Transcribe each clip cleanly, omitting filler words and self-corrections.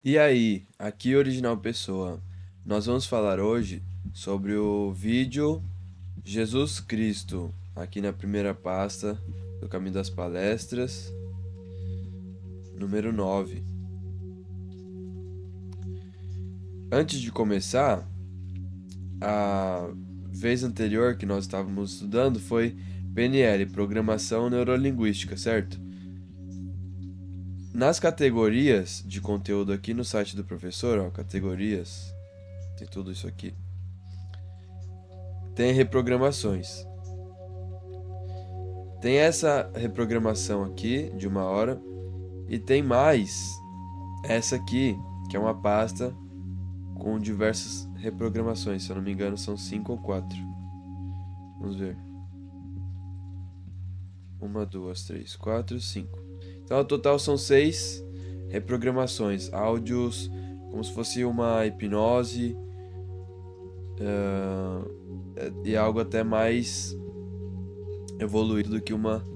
E aí, aqui Original Pessoa. Nós vamos falar hoje sobre o vídeo Jesus Cristo, aqui na primeira pasta do Caminho das Palestras, número 9. Antes de começar, a vez anterior que nós estávamos estudando foi PNL, Programação Neurolinguística, certo? Nas categorias de conteúdo aqui no site do professor, ó, categorias, tem tudo isso aqui. Tem reprogramações. Tem essa reprogramação aqui de 1 hora e tem mais essa aqui, que é uma pasta com diversas reprogramações. Se eu não me engano, são 5 ou 4. Vamos ver. 1, 2, 3, 4, 5. Então, ao total são 6 reprogramações. Áudios, como se fosse uma hipnose. E algo até mais evoluído do que uma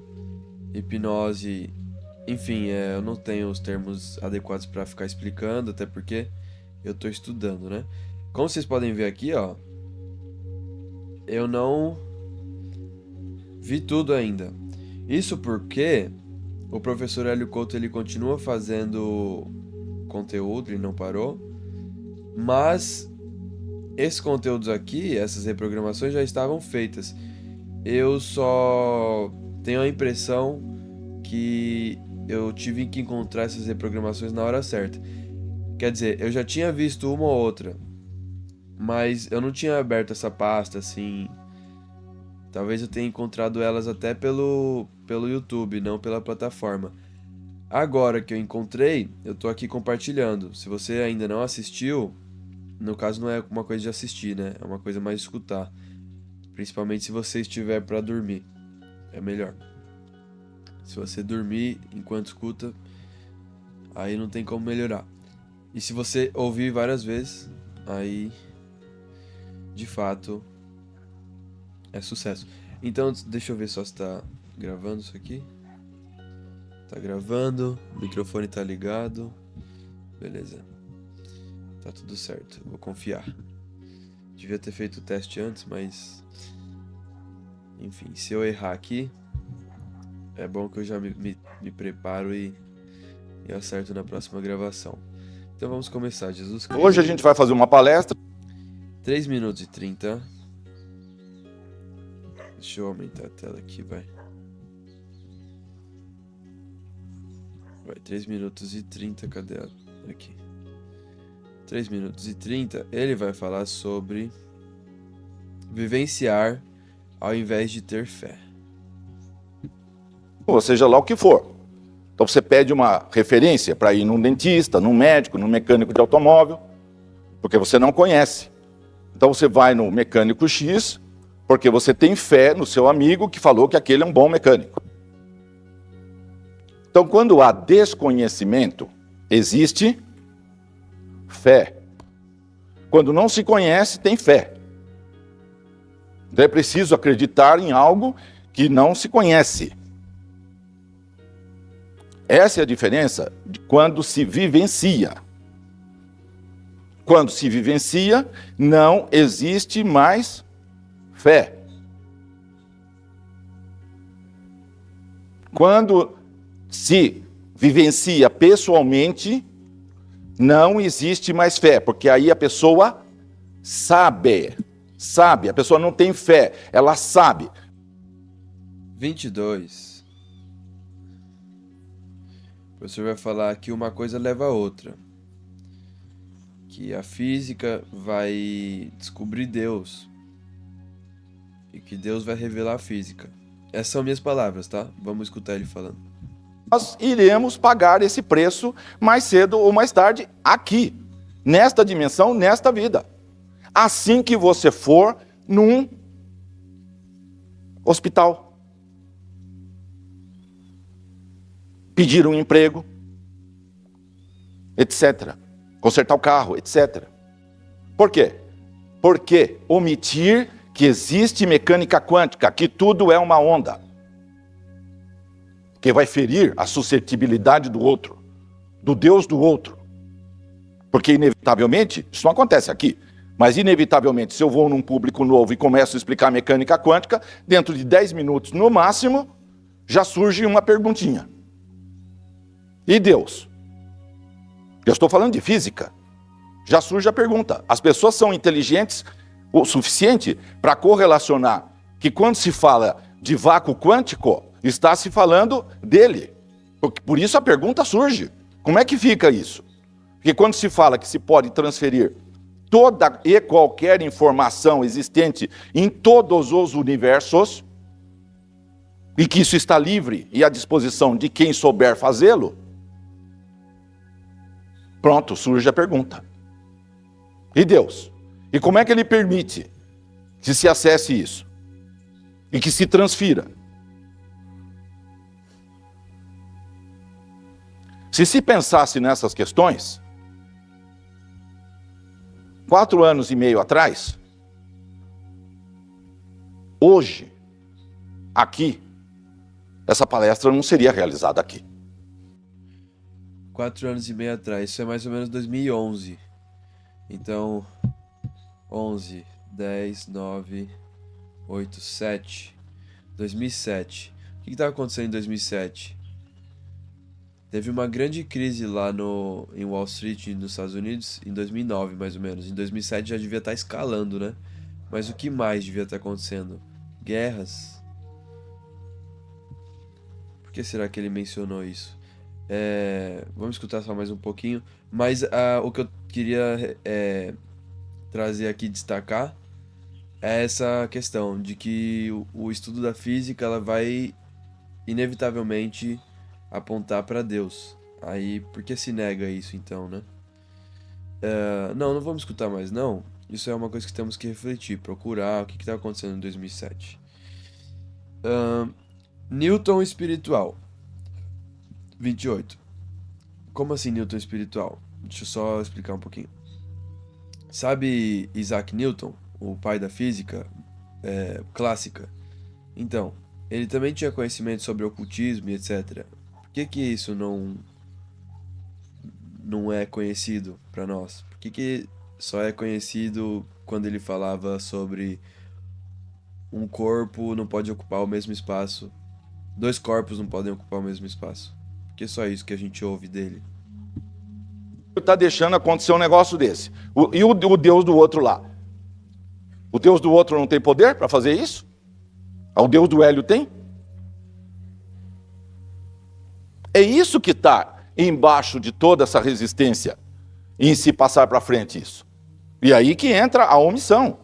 hipnose. Enfim, eu não tenho os termos adequados para ficar explicando, até porque eu estou estudando, né? Como vocês podem ver aqui, ó, eu não vi tudo ainda. Isso porque o professor Hélio Couto ele continua fazendo conteúdo, ele não parou, mas esses conteúdos aqui, essas reprogramações já estavam feitas. Eu só tenho a impressão que eu tive que encontrar essas reprogramações na hora certa. Quer dizer, eu já tinha visto uma ou outra, mas eu não tinha aberto essa pasta assim. Talvez eu tenha encontrado elas até pelo YouTube, não pela plataforma. Agora que eu encontrei, eu tô aqui compartilhando. Se você ainda não assistiu, no caso não é uma coisa de assistir, né? É uma coisa mais de escutar. Principalmente se você estiver para dormir. É melhor. Se você dormir enquanto escuta, aí não tem como melhorar. E se você ouvir várias vezes, aí de fato é sucesso. Então, deixa eu ver só se tá gravando isso aqui. Tá gravando, o microfone tá ligado. Beleza. Tá tudo certo, vou confiar. Devia ter feito o teste antes, mas enfim, se eu errar aqui, é bom que eu já me preparo e acerto na próxima gravação. Então vamos começar. Jesus Cristo. Hoje a gente vai fazer uma palestra. 3 minutos e 30. Deixa eu aumentar a tela aqui, vai. Vai, 3 minutos e 30, cadê ela? Aqui. 3 minutos e 30, ele vai falar sobre vivenciar ao invés de ter fé. Ou seja lá o que for. Então você pede uma referência para ir num dentista, num médico, num mecânico de automóvel, porque você não conhece. Então você vai no mecânico X, porque você tem fé no seu amigo que falou que aquele é um bom mecânico. Então quando há desconhecimento, existe fé. Quando não se conhece, tem fé. Então é preciso acreditar em algo que não se conhece. Essa é a diferença de quando se vivencia. Quando se vivencia, não existe mais fé. Quando se vivencia pessoalmente, não existe mais fé, porque aí a pessoa sabe, a pessoa não tem fé, ela sabe. 22. O professor vai falar que uma coisa leva a outra. Que a física vai descobrir Deus. E que Deus vai revelar a física. Essas são minhas palavras, tá? Vamos escutar ele falando. Nós iremos pagar esse preço mais cedo ou mais tarde aqui, nesta dimensão, nesta vida. Assim que você for num hospital, pedir um emprego, etc. Consertar o carro, etc. Por quê? Porque omitir que existe mecânica quântica, que tudo é uma onda, que vai ferir a suscetibilidade do outro, do Deus do outro. Porque, inevitavelmente, isso não acontece aqui, mas, inevitavelmente, se eu vou num público novo e começo a explicar mecânica quântica, dentro de 10 minutos, no máximo, já surge uma perguntinha. E Deus? Eu estou falando de física. Já surge a pergunta. As pessoas são inteligentes o suficiente para correlacionar que quando se fala de vácuo quântico, está se falando dele. Por isso a pergunta surge. Como é que fica isso? Porque quando se fala que se pode transferir toda e qualquer informação existente em todos os universos, e que isso está livre e à disposição de quem souber fazê-lo, pronto, surge a pergunta. E Deus? E como é que ele permite que se acesse isso? E que se transfira? Se pensasse nessas questões, 4 anos e meio atrás, hoje, aqui, essa palestra não seria realizada aqui. 4 anos e meio atrás, isso é mais ou menos 2011. Então, 11, 10, 9, 8, 7, 2007. O que estava acontecendo em 2007? Teve uma grande crise lá em Wall Street, nos Estados Unidos, em 2009, mais ou menos. Em 2007 já devia estar escalando, né? Mas o que mais devia estar acontecendo? Guerras. Por que será que ele mencionou isso? Vamos escutar só mais um pouquinho. Mas o que eu queria trazer aqui, destacar, é essa questão de que o estudo da física ela vai inevitavelmente apontar para Deus. Aí, por que se nega isso então, né? Não vamos escutar mais, não. Isso é uma coisa que temos que refletir, procurar o que está acontecendo em 2007. Newton espiritual. 28. Como assim Newton espiritual? Deixa eu só explicar um pouquinho. Sabe Isaac Newton, o pai da física clássica? Então, ele também tinha conhecimento sobre ocultismo e etc. Por que isso não é conhecido para nós? Por que só é conhecido quando ele falava sobre um corpo não pode ocupar o mesmo espaço, 2 corpos não podem ocupar o mesmo espaço? Por que só isso que a gente ouve dele? Está deixando acontecer um negócio desse. E o Deus do outro lá? O Deus do outro não tem poder para fazer isso? O Deus do Hélio tem? É isso que está embaixo de toda essa resistência em se passar para frente isso. E aí que entra a omissão.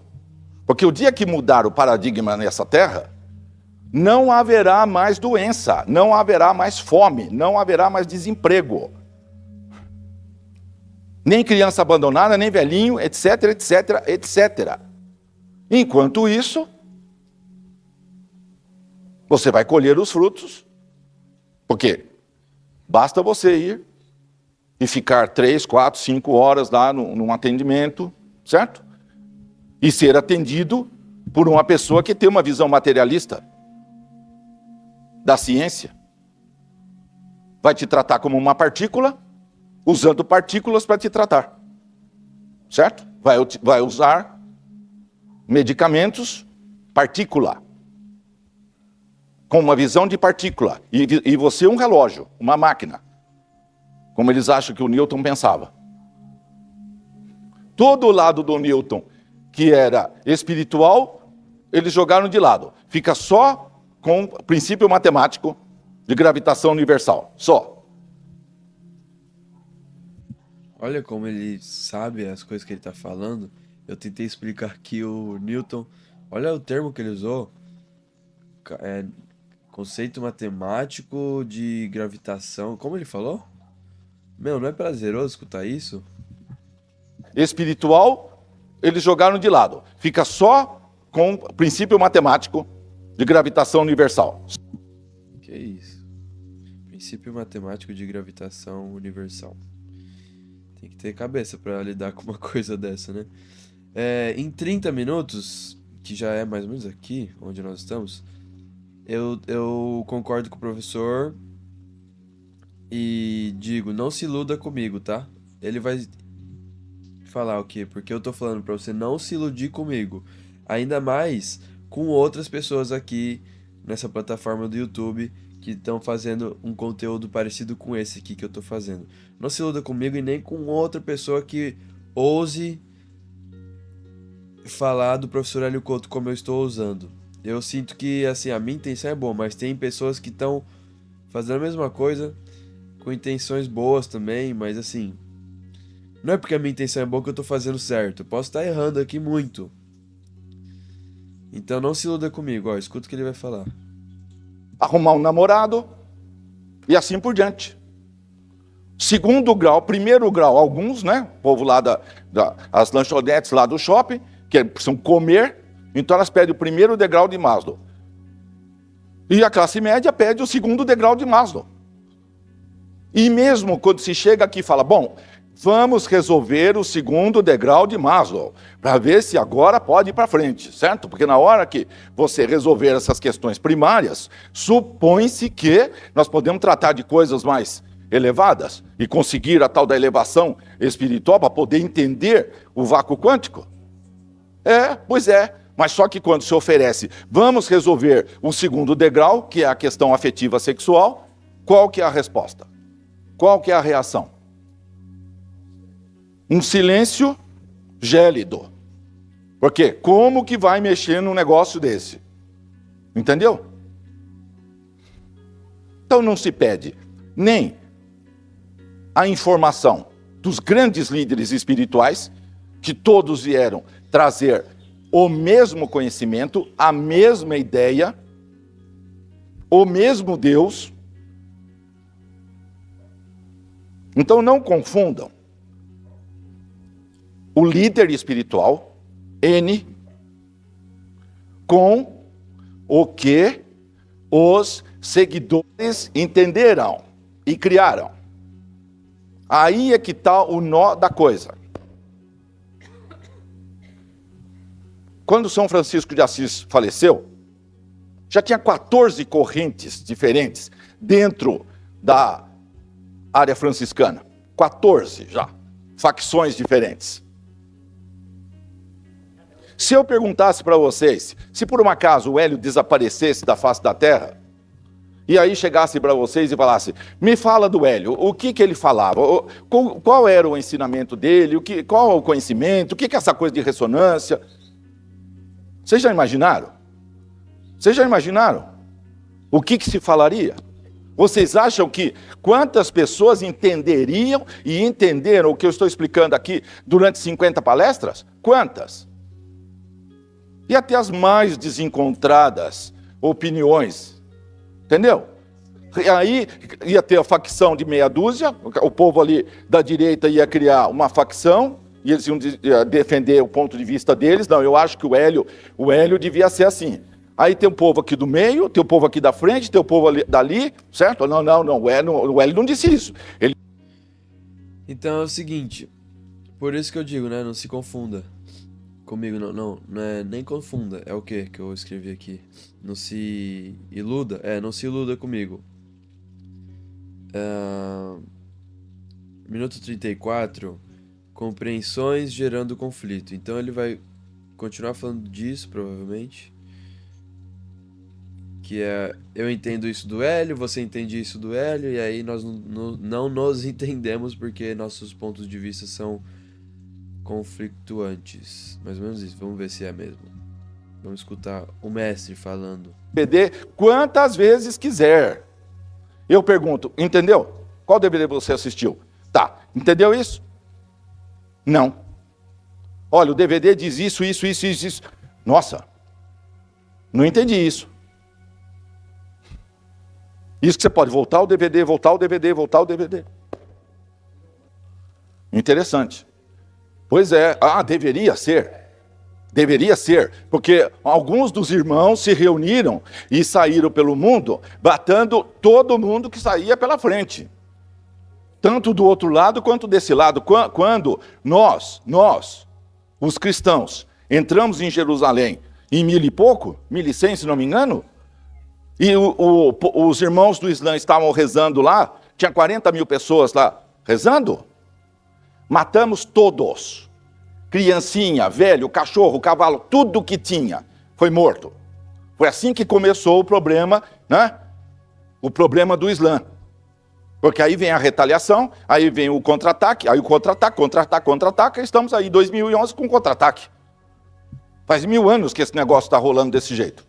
Porque o dia que mudar o paradigma nessa terra, não haverá mais doença, não haverá mais fome, não haverá mais desemprego. Nem criança abandonada, nem velhinho, etc, etc, etc. Enquanto isso, você vai colher os frutos. Porque basta você ir e ficar 3, 4, 5 horas lá num atendimento, certo? E ser atendido por uma pessoa que tem uma visão materialista da ciência. Vai te tratar como uma partícula, usando partículas para te tratar. Certo? Vai usar medicamentos partícula. Com uma visão de partícula. E você um relógio, uma máquina. Como eles acham que o Newton pensava. Todo o lado do Newton, que era espiritual, eles jogaram de lado. Fica só com o princípio matemático de gravitação universal. Só. Olha como ele sabe as coisas que ele está falando. Eu tentei explicar aqui o Newton. Olha o termo que ele usou. Conceito matemático de gravitação. Como ele falou? Meu, não é prazeroso escutar isso? Espiritual, eles jogaram de lado. Fica só com o princípio matemático de gravitação universal. Que isso? Princípio matemático de gravitação universal. Tem que ter cabeça para lidar com uma coisa dessa, né? Em 30 minutos, que já é mais ou menos aqui, onde nós estamos, eu concordo com o professor e digo, não se iluda comigo, tá? Ele vai falar o quê? Porque eu tô falando pra você não se iludir comigo. Ainda mais com outras pessoas aqui nessa plataforma do YouTube que estão fazendo um conteúdo parecido com esse aqui que eu tô fazendo. Não se iluda comigo e nem com outra pessoa que ouse falar do professor Hélio Couto como eu estou usando. Eu sinto que, assim, a minha intenção é boa, mas tem pessoas que estão fazendo a mesma coisa com intenções boas também, mas assim, não é porque a minha intenção é boa que eu tô fazendo certo. Eu posso estar errando aqui muito. Então não se iluda comigo, ó, escuta o que ele vai falar. Arrumar um namorado e assim por diante. Segundo grau, primeiro grau, alguns, né? O povo lá as lanchonetes lá do shopping, que precisam comer, então elas pedem o primeiro degrau de Maslow. E a classe média pede o segundo degrau de Maslow. E mesmo quando se chega aqui e fala, bom, vamos resolver o segundo degrau de Maslow, para ver se agora pode ir para frente, certo? Porque na hora que você resolver essas questões primárias, supõe-se que nós podemos tratar de coisas mais elevadas e conseguir a tal da elevação espiritual para poder entender o vácuo quântico. Pois é. Mas só que quando se oferece, vamos resolver o segundo degrau, que é a questão afetiva sexual, qual que é a resposta? Qual que é a reação? Um silêncio gélido. Porque como que vai mexer num negócio desse? Entendeu? Então não se pede nem a informação dos grandes líderes espirituais, que todos vieram trazer o mesmo conhecimento, a mesma ideia, o mesmo Deus. Então não confundam o líder espiritual, N, com o que os seguidores entenderam e criaram. Aí é que está o nó da coisa. Quando São Francisco de Assis faleceu, já tinha 14 correntes diferentes dentro da área franciscana. 14 já, facções diferentes. Se eu perguntasse para vocês, se por um acaso o Hélio desaparecesse da face da terra, e aí chegasse para vocês e falasse, me fala do Hélio, o que ele falava, qual era o ensinamento dele, qual é o conhecimento, o que é essa coisa de ressonância? Vocês já imaginaram? Vocês já imaginaram o que se falaria? Vocês acham que quantas pessoas entenderiam e entenderam o que eu estou explicando aqui durante 50 palestras? Quantas? E até as mais desencontradas opiniões. Entendeu? E aí ia ter a facção de meia dúzia, o povo ali da direita ia criar uma facção, e eles iam defender o ponto de vista deles. Não, eu acho que o Hélio devia ser assim. Aí tem o povo aqui do meio, tem o povo aqui da frente, tem o povo ali, dali, certo? Não, o Hélio não disse isso. Então é o seguinte, por isso que eu digo, né, não se confunda comigo, não é nem confunda, é o que eu escrevi aqui? Não se iluda? Não se iluda comigo. Minuto 34... compreensões gerando conflito. Então ele vai continuar falando disso, provavelmente. Que é, eu entendo isso do Hélio, você entende isso do Hélio, e aí nós não nos entendemos porque nossos pontos de vista são conflituantes. Mais ou menos isso, vamos ver se é mesmo. Vamos escutar o mestre falando. DVD quantas vezes quiser. Eu pergunto, entendeu? Qual DVD você assistiu? Tá, entendeu isso? Não. Olha, o DVD diz isso. Nossa, não entendi isso. Isso que você pode voltar o DVD. Interessante. Pois é, deveria ser, porque alguns dos irmãos se reuniram e saíram pelo mundo, batendo todo mundo que saía pela frente. Tanto do outro lado quanto desse lado. Quando nós, os cristãos, entramos em Jerusalém em 1000 e pouco, 1100 se não me engano, e os irmãos do Islã estavam rezando lá, tinha 40 mil pessoas lá rezando, matamos todos. Criancinha, velho, cachorro, cavalo, tudo que tinha foi morto. Foi assim que começou o problema, né? O problema do Islã. Porque aí vem a retaliação, aí vem o contra-ataque, aí o contra-ataque, estamos aí em 2011 com contra-ataque. Faz 1000 anos que esse negócio está rolando desse jeito.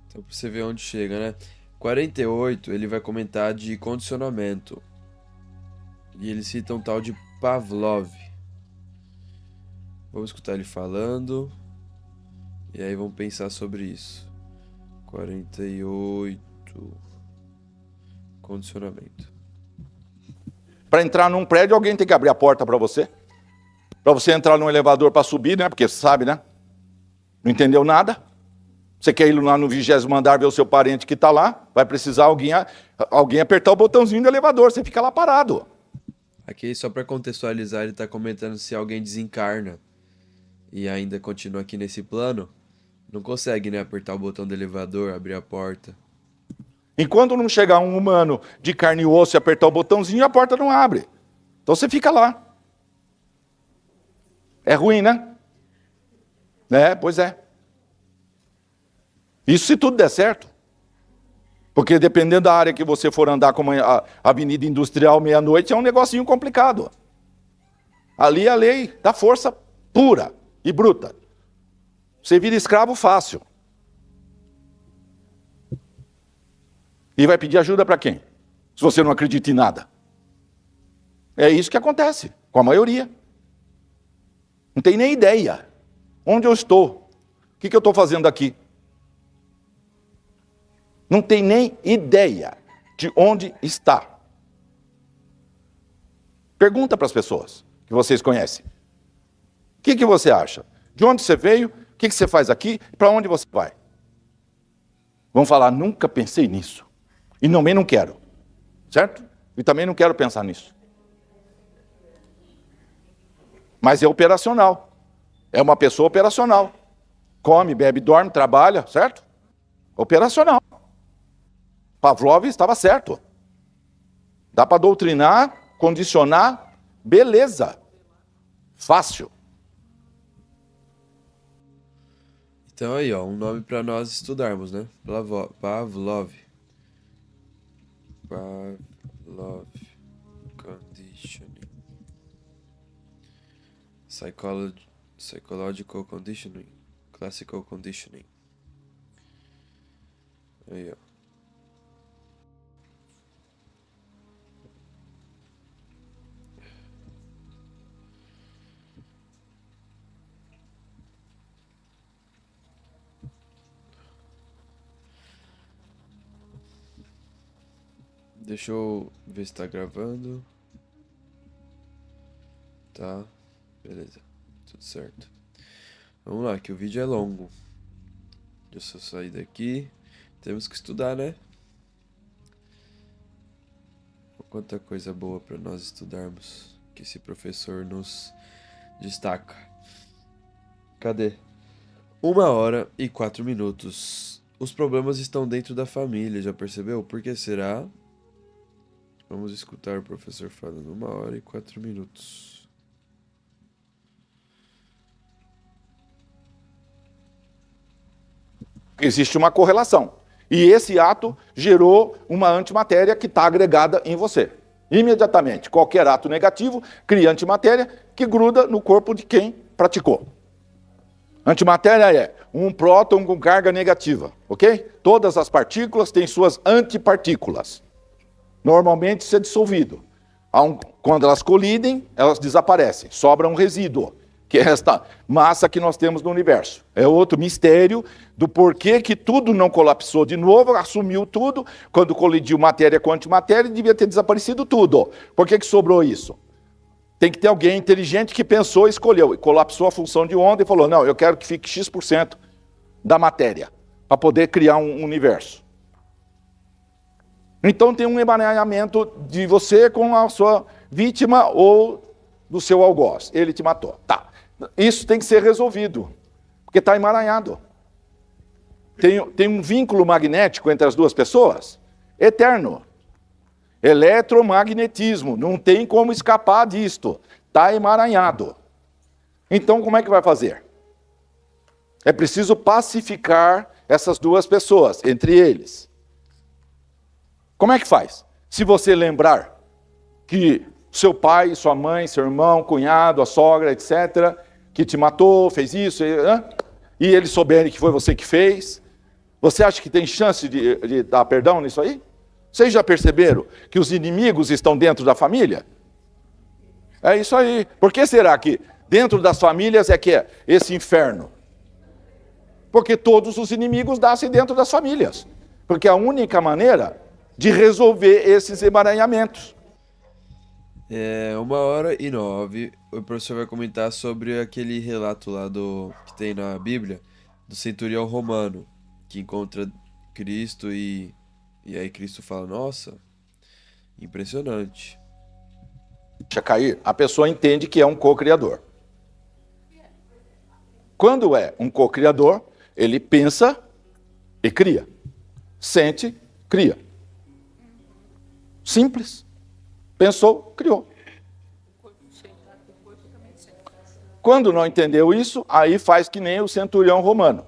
Então, pra você ver onde chega, né? 48, ele vai comentar de condicionamento. E ele cita um tal de Pavlov. Vamos escutar ele falando. E aí vamos pensar sobre isso. 48. Condicionamento. Para entrar num prédio, alguém tem que abrir a porta para você. Para você entrar num elevador para subir, né? Porque você sabe, né? Não entendeu nada. Você quer ir lá no 20º andar ver o seu parente que está lá, vai precisar alguém apertar o botãozinho do elevador, você fica lá parado. Aqui, só para contextualizar, ele está comentando se alguém desencarna e ainda continua aqui nesse plano, não consegue, né, apertar o botão do elevador, abrir a porta. Enquanto não chegar um humano de carne e osso e apertar o botãozinho, a porta não abre. Então você fica lá. É ruim, né? Pois é. Isso se tudo der certo. Porque dependendo da área que você for andar, como a Avenida Industrial meia-noite, é um negocinho complicado. Ali é a lei da força pura e bruta. Você vira escravo fácil. E vai pedir ajuda para quem? Se você não acredita em nada. É isso que acontece com a maioria. Não tem nem ideia. Onde eu estou? O que eu estou fazendo aqui? Não tem nem ideia de onde está. Pergunta para as pessoas que vocês conhecem. O que você acha? De onde você veio? O que você faz aqui? Para onde você vai? Vão falar, nunca pensei nisso. E também não quero. Certo? E também não quero pensar nisso. Mas é operacional. É uma pessoa operacional. Come, bebe, dorme, trabalha, certo? Operacional. Pavlov estava certo. Dá para doutrinar, condicionar, beleza. Fácil. Então aí, ó, um nome para nós estudarmos, né? Pavlov. Pavlov Conditioning. Psychological Conditioning. Classical Conditioning. Aí, ó. Deixa eu ver se tá gravando. Tá, beleza, tudo certo. Vamos lá, que o vídeo é longo. Deixa eu sair daqui. Temos que estudar, né? Quanta coisa boa para nós estudarmos que esse professor nos destaca. Cadê? 1h04. Os problemas estão dentro da família, já percebeu? Por que será? Vamos escutar o professor falando 1h04. Existe uma correlação. E esse ato gerou uma antimatéria que está agregada em você. Imediatamente, qualquer ato negativo cria antimatéria que gruda no corpo de quem praticou. Antimatéria é um próton com carga negativa, ok? Todas as partículas têm suas antipartículas. Normalmente isso é dissolvido. Quando elas colidem, elas desaparecem. Sobra um resíduo, que é esta massa que nós temos no universo. É outro mistério do porquê que tudo não colapsou de novo, assumiu tudo. Quando colidiu matéria com antimatéria, devia ter desaparecido tudo. Por que sobrou isso? Tem que ter alguém inteligente que pensou e escolheu. E colapsou a função de onda e falou, não, eu quero que fique X% da matéria, para poder criar um universo. Então tem um emaranhamento de você com a sua vítima ou do seu algoz. Ele te matou. Tá. Isso tem que ser resolvido, porque está emaranhado. Tem um vínculo magnético entre as duas pessoas eterno. Eletromagnetismo. Não tem como escapar disto. Está emaranhado. Então, como é que vai fazer? É preciso pacificar essas duas pessoas, entre eles. Como é que faz? Se você lembrar que seu pai, sua mãe, seu irmão, cunhado, a sogra, etc., que te matou, fez isso, e eles souberem que foi você que fez, você acha que tem chance de dar perdão nisso aí? Vocês já perceberam que os inimigos estão dentro da família? É isso aí. Por que será que dentro das famílias é que é esse inferno? Porque todos os inimigos nascem dentro das famílias. Porque é a única maneira de resolver esses emaranhamentos. 1h09, o professor vai comentar sobre aquele relato lá que tem na Bíblia, do centurião romano, que encontra Cristo e aí Cristo fala, nossa, impressionante. Deixa cair, a pessoa entende que é um co-criador. Quando é um co-criador, ele pensa e cria. Sente, cria. Simples. Pensou, criou. Quando não entendeu isso, aí faz que nem o centurião romano.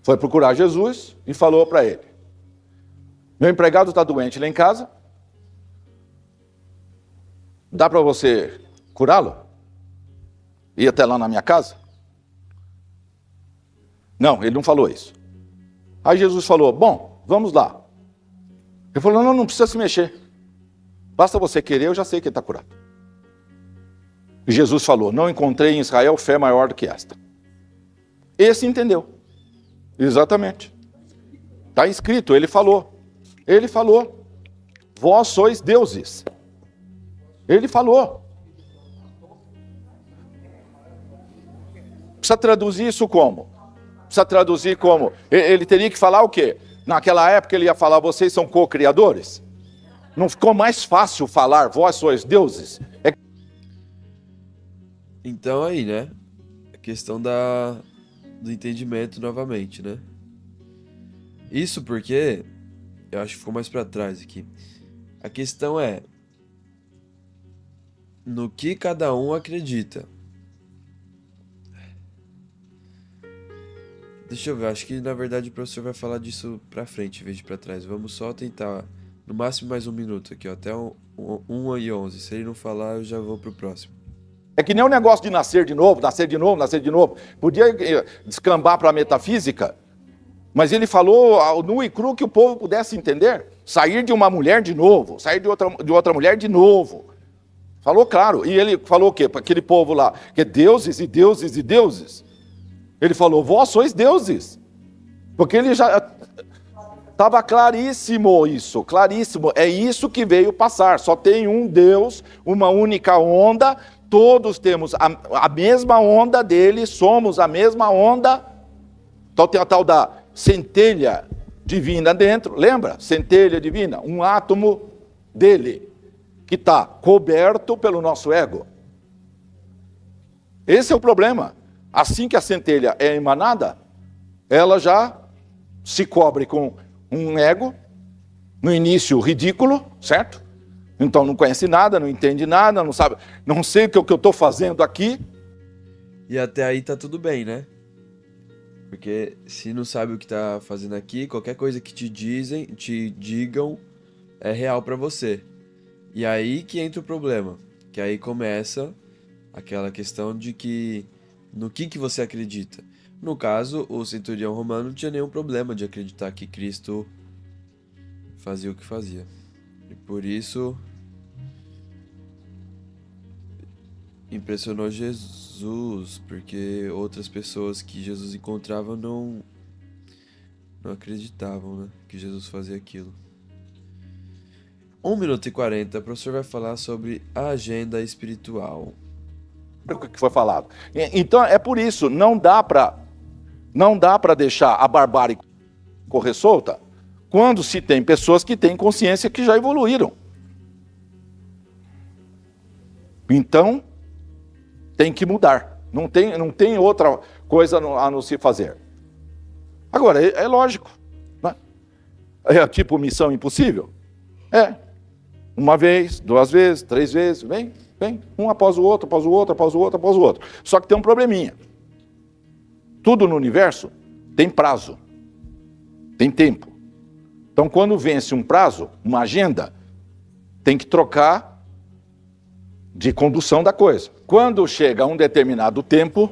Foi procurar Jesus e falou para ele: meu empregado está doente lá em casa, dá para você curá-lo? Ir até lá na minha casa? Não, ele não falou isso. Aí Jesus falou, bom, vamos lá. Ele falou, não precisa se mexer. Basta você querer, eu já sei que ele está curado. E Jesus falou, não encontrei em Israel fé maior do que esta. Esse entendeu. Exatamente. Está escrito, ele falou. Ele falou, vós sois deuses. Ele falou. Precisa traduzir isso como? Precisa traduzir como? Ele teria que falar o quê? Naquela época ele ia falar, vocês são co-criadores? Não ficou mais fácil falar, vós sois deuses? Então aí, né? A questão do entendimento novamente, né? Isso porque, eu acho que ficou mais pra trás aqui. A questão é no que cada um acredita. Deixa eu ver, acho que na verdade o professor vai falar disso pra frente em vez de pra trás. Vamos só tentar, no máximo mais um minuto aqui, ó, até 1h11. Se ele não falar, eu já vou pro próximo. É que nem o negócio de nascer de novo, nascer de novo, nascer de novo. Podia descambar para a metafísica, mas ele falou nu e cru que o povo pudesse entender. Sair de uma mulher de novo, sair de outra mulher de novo. Falou claro. E ele falou o quê? Para aquele povo lá, que é deuses e deuses e deuses. Ele falou, vós sois deuses. Porque ele já estava claríssimo isso, claríssimo. É isso que veio passar. Só tem um Deus, uma única onda. Todos temos a mesma onda dele, somos a mesma onda. Então tem a tal da centelha divina dentro. Lembra? Centelha divina, um átomo dele, que está coberto pelo nosso ego. Esse é o problema. Assim que a centelha é emanada, ela já se cobre com um ego, no início ridículo, certo? Então não conhece nada, não entende nada, não sabe, não sei o que eu estou fazendo aqui. E até aí tá tudo bem, né? Porque se não sabe o que tá fazendo aqui, qualquer coisa que te digam, é real pra você. E aí que entra o problema, que aí começa aquela questão de que no que você acredita. No caso, o centurião romano não tinha nenhum problema de acreditar que Cristo fazia o que fazia. E por isso impressionou Jesus, porque outras pessoas que Jesus encontrava não acreditavam, né, que Jesus fazia aquilo. 1h40, o professor vai falar sobre a agenda espiritual. O que foi falado. Então é por isso, não dá para deixar a barbárie correr solta quando se tem pessoas que têm consciência que já evoluíram. Então tem que mudar. Não tem outra coisa a não se fazer. Agora, é lógico. Né? É tipo missão impossível? É. Uma vez, 2 vezes, 3 vezes, vem. Tem um após o outro, após o outro, após o outro, após o outro. Só que tem um probleminha. Tudo no universo tem prazo, tem tempo. Então, quando vence um prazo, uma agenda, tem que trocar de condução da coisa. Quando chega a um determinado tempo,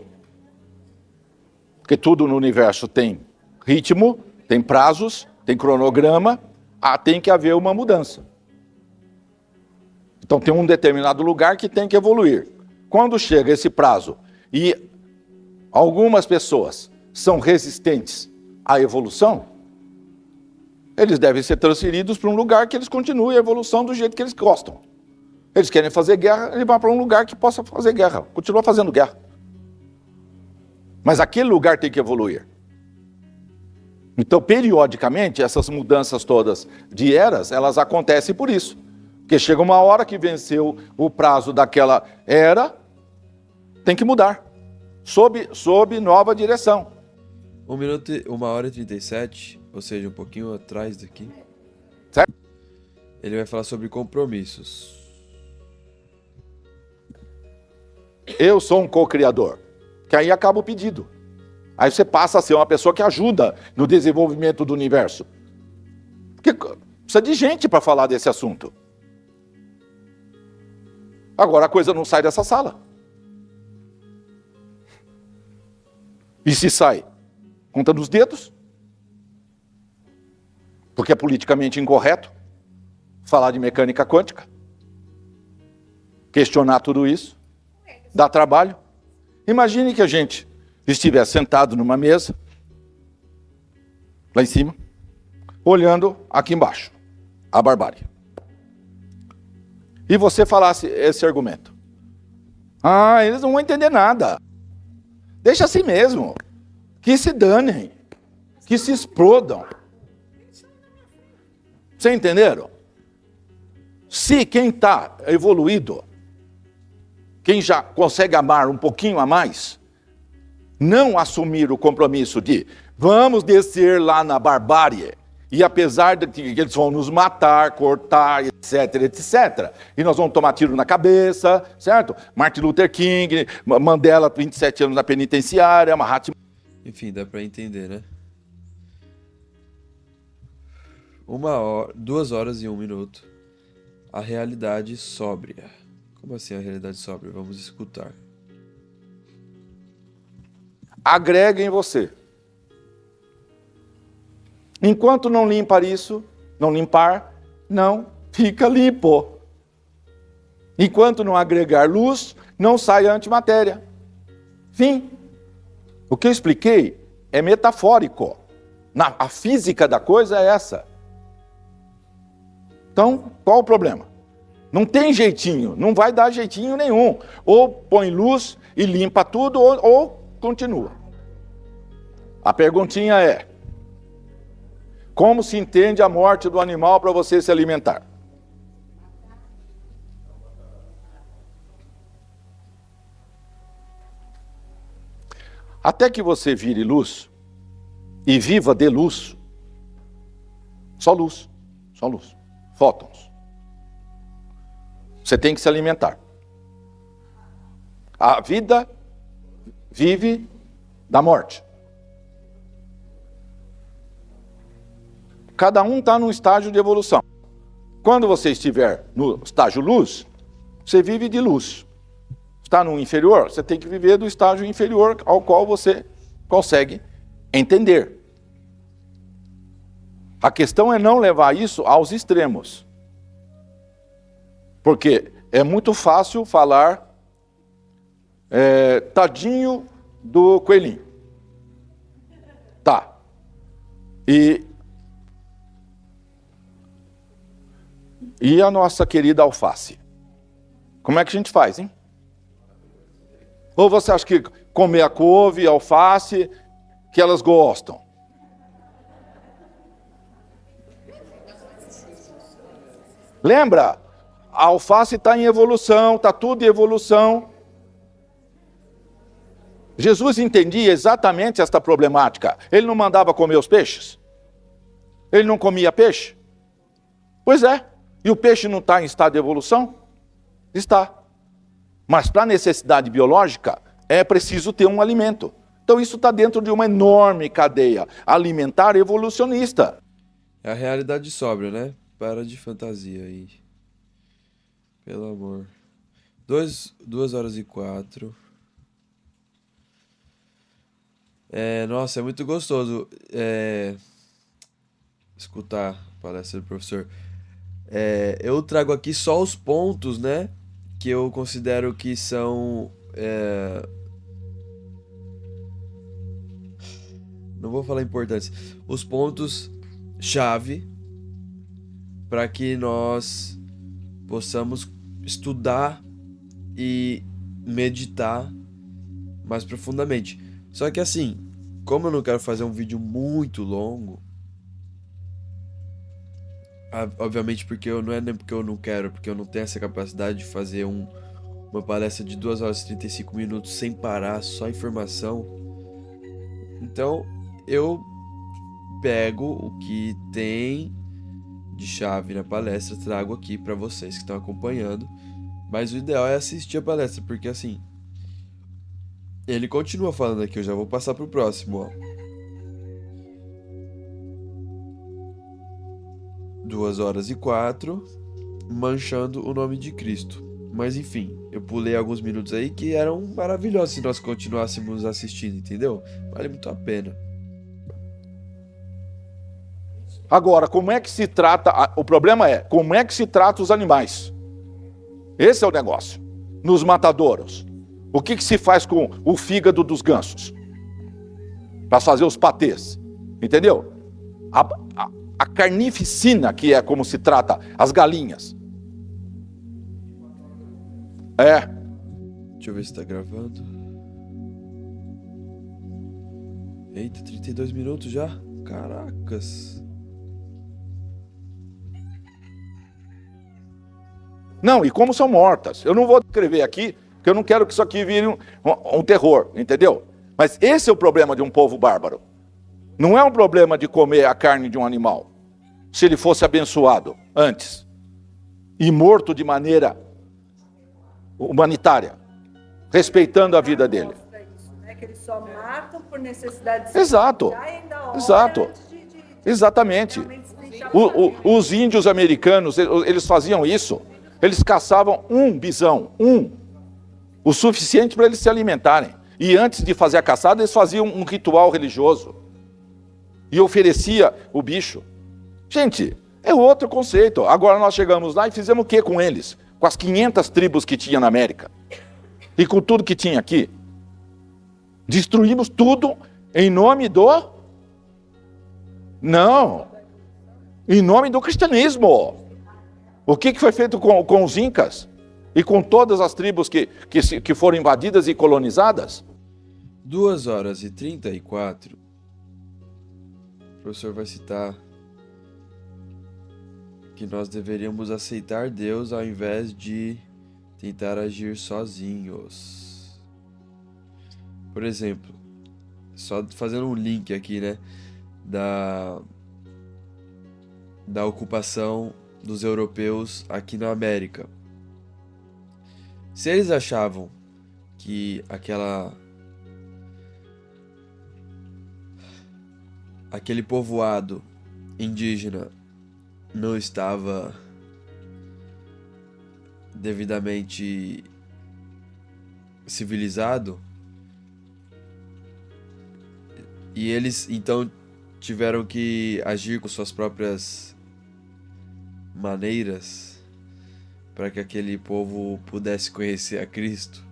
porque tudo no universo tem ritmo, tem prazos, tem cronograma, tem que haver uma mudança. Então tem um determinado lugar que tem que evoluir. Quando chega esse prazo e algumas pessoas são resistentes à evolução, eles devem ser transferidos para um lugar que eles continuem a evolução do jeito que eles gostam. Eles querem fazer guerra, ele vai para um lugar que possa fazer guerra, continua fazendo guerra. Mas aquele lugar tem que evoluir. Então, periodicamente, essas mudanças todas de eras, elas acontecem por isso. Porque chega uma hora que venceu o prazo daquela era, tem que mudar, sob nova direção. 1h37, ou seja, um pouquinho atrás daqui. Certo? Ele vai falar sobre compromissos. Eu sou um co-criador, que aí acaba o pedido. Aí você passa a ser uma pessoa que ajuda no desenvolvimento do universo. Porque precisa de gente para falar desse assunto. Agora a coisa não sai dessa sala. E se sai? Conta nos dedos. Porque é politicamente incorreto falar de mecânica quântica. Questionar tudo isso. Dá trabalho. Imagine que a gente estivesse sentado numa mesa, lá em cima, olhando aqui embaixo, a barbárie. E você falasse esse argumento. Eles não vão entender nada. Deixa assim mesmo. Que se danem. Que se explodam. Vocês entenderam? Se quem está evoluído, quem já consegue amar um pouquinho a mais, não assumir o compromisso de vamos descer lá na barbárie, e apesar de que eles vão nos matar, cortar, etc, etc, e nós vamos tomar tiro na cabeça, certo? Martin Luther King, Mandela, 27 anos na penitenciária, Mahatma... Enfim, dá pra entender, né? 2h e 1 minuto. A realidade sóbria. Como assim a realidade sóbria? Vamos escutar. Agrega em você. Enquanto não limpar isso, não fica limpo. Enquanto não agregar luz, não sai a antimatéria. Fim. O que eu expliquei é metafórico. A física da coisa é essa. Então, qual o problema? Não tem jeitinho, não vai dar jeitinho nenhum. Ou põe luz e limpa tudo, ou continua. A perguntinha é: como se entende a morte do animal para você se alimentar? Até que você vire luz e viva de luz, só luz, fótons. Você tem que se alimentar. A vida vive da morte. Cada um está num estágio de evolução. Quando você estiver no estágio luz, você vive de luz. Está no inferior, você tem que viver do estágio inferior ao qual você consegue entender. A questão é não levar isso aos extremos. Porque é muito fácil falar tadinho do coelhinho. Tá. E a nossa querida alface? Como é que a gente faz, hein? Ou você acha que comer a couve, a alface, que elas gostam? Lembra? A alface está em evolução, está tudo em evolução. Jesus entendia exatamente esta problemática. Ele não mandava comer os peixes? Ele não comia peixe? Pois é. E o peixe não está em estado de evolução? Está. Mas para necessidade biológica, é preciso ter um alimento. Então isso está dentro de uma enorme cadeia alimentar evolucionista. É a realidade sóbria, né? Para de fantasia aí. Pelo amor. 2 horas e 4. Nossa, é muito gostoso escutar a palestra do professor. Eu trago aqui só os pontos, né? Que eu considero que são. Não vou falar importantes. Os pontos-chave para que nós possamos estudar e meditar mais profundamente. Só que assim, como eu não quero fazer um vídeo muito longo, obviamente porque eu não é nem porque eu não quero, porque eu não tenho essa capacidade de fazer uma palestra de 2 horas e 35 minutos sem parar, só informação. Então, eu pego o que tem de chave na palestra, trago aqui para vocês que estão acompanhando. Mas o ideal é assistir a palestra, porque assim, ele continua falando aqui, eu já vou passar pro próximo, ó. 2 horas e 4, manchando o nome de Cristo. Mas enfim, eu pulei alguns minutos aí que eram maravilhosos se nós continuássemos assistindo, entendeu? Vale muito a pena. Agora, como é que se trata? O problema é, como é que se trata os animais? Esse é o negócio. Nos matadouros. O que se faz com o fígado dos gansos? Para fazer os patês. Entendeu? A carnificina, que é como se trata as galinhas. Deixa eu ver se tá gravando. Eita, 32 minutos já? Caracas. Não, e como são mortas. Eu não vou descrever aqui, porque eu não quero que isso aqui vire um terror, entendeu? Mas esse é o problema de um povo bárbaro. Não é um problema de comer a carne de um animal, se ele fosse abençoado antes e morto de maneira humanitária, respeitando a vida dele. Que eles só matam por necessidade. Exato, exato, exatamente. Os índios americanos, eles faziam isso. Eles caçavam um bisão, o suficiente para eles se alimentarem. E antes de fazer a caçada, eles faziam um ritual religioso. E oferecia o bicho. Gente, é outro conceito. Agora nós chegamos lá e fizemos o que com eles? Com as 500 tribos que tinha na América. E com tudo que tinha aqui. Destruímos tudo em nome do... Não. Em nome do cristianismo. O que foi feito com os incas? E com todas as tribos que foram invadidas e colonizadas? 2 horas e 34. O professor vai citar que nós deveríamos aceitar Deus ao invés de tentar agir sozinhos. Por exemplo, só fazendo um link aqui, né, da ocupação dos europeus aqui na América. Se eles achavam que aquele povoado indígena não estava devidamente civilizado, e eles então tiveram que agir com suas próprias maneiras para que aquele povo pudesse conhecer a Cristo,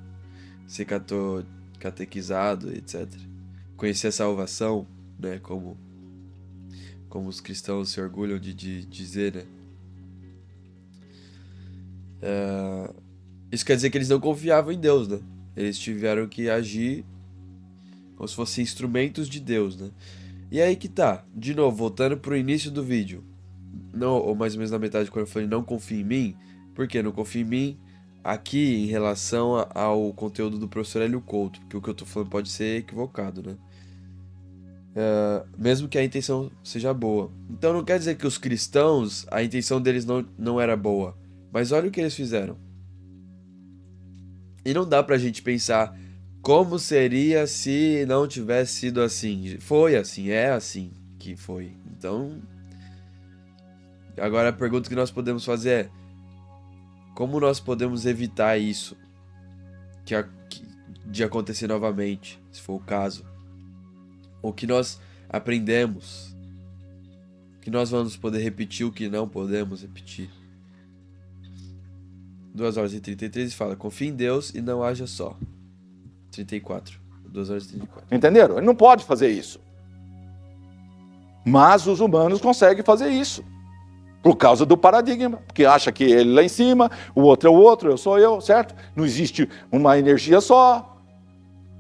ser catequizado, etc. Conhecer a salvação, né, como os cristãos se orgulham de dizer, né? Isso quer dizer que eles não confiavam em Deus, né? Eles tiveram que agir como se fossem instrumentos de Deus, né? E aí que tá, de novo, voltando pro início do vídeo, não, ou mais ou menos na metade, quando eu falei não confia em mim. Por que não confia em mim? Aqui, em relação ao conteúdo do professor Hélio Couto, porque o que eu tô falando pode ser equivocado, né? Mesmo que a intenção seja boa. Então não quer dizer que os cristãos, a intenção deles não era boa. Mas olha o que eles fizeram. E não dá pra gente pensar como seria se não tivesse sido assim. Foi assim, é assim que foi. Então, agora a pergunta que nós podemos fazer é: como nós podemos evitar isso de acontecer novamente, se for o caso? O que nós aprendemos? O que nós vamos poder repetir, o que não podemos repetir? 2h33 fala: confie em Deus e não haja só. 34. 2h34. Entenderam? Ele não pode fazer isso. Mas os humanos conseguem fazer isso. Por causa do paradigma. Porque acha que ele lá em cima, o outro, eu sou eu, certo? Não existe uma energia só.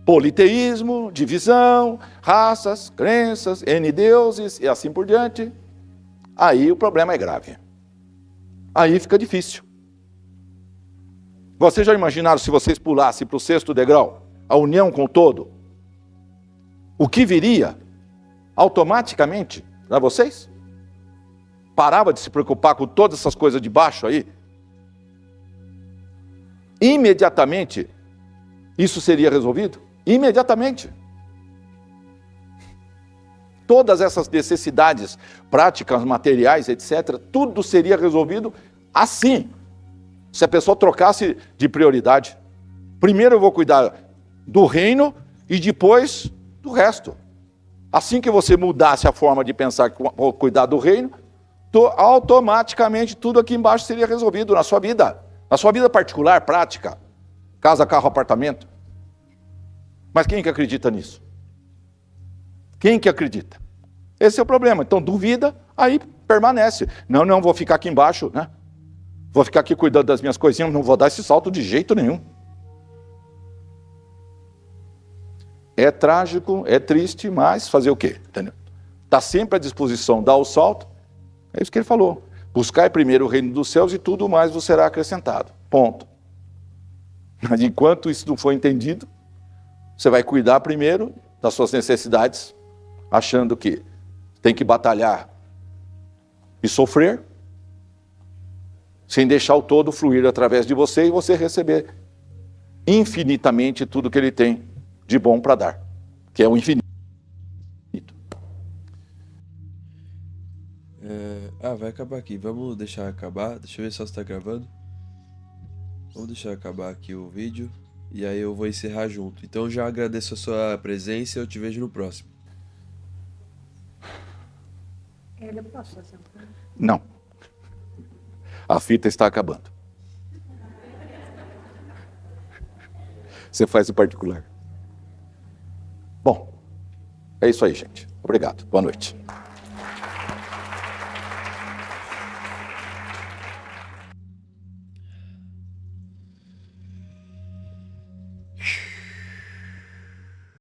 Politeísmo, divisão, raças, crenças, N deuses e assim por diante. Aí o problema é grave. Aí fica difícil. Vocês já imaginaram se vocês pulassem para o 6º degrau, a união com o todo? O que viria automaticamente para vocês? Parava de se preocupar com todas essas coisas de baixo aí? Imediatamente, isso seria resolvido? Imediatamente. Todas essas necessidades práticas, materiais, etc., tudo seria resolvido assim. Se a pessoa trocasse de prioridade. Primeiro eu vou cuidar do reino e depois do resto. Assim que você mudasse a forma de pensar que vou cuidar do reino, automaticamente tudo aqui embaixo seria resolvido na sua vida. Na sua vida particular, prática. Casa, carro, apartamento. Mas quem que acredita nisso? Quem que acredita? Esse é o problema. Então duvida, aí permanece. Não, vou ficar aqui embaixo, né? Vou ficar aqui cuidando das minhas coisinhas, não vou dar esse salto de jeito nenhum. É trágico, é triste, mas fazer o quê? Está sempre à disposição, dá o salto. É isso que ele falou. Buscai primeiro o reino dos céus e tudo mais vos será acrescentado. Ponto. Mas enquanto isso não for entendido, você vai cuidar primeiro das suas necessidades, achando que tem que batalhar e sofrer, sem deixar o todo fluir através de você e você receber infinitamente tudo que ele tem de bom para dar, que é o infinito. Vai acabar aqui. Vamos deixar acabar. Deixa eu ver só se tá gravando. Vamos deixar acabar aqui o vídeo e aí eu vou encerrar junto. Então eu já agradeço a sua presença e eu te vejo no próximo. Eu posso fazer um pouco? Não. A fita está acabando. Você faz o particular. Bom, é isso aí, gente. Obrigado. Boa noite.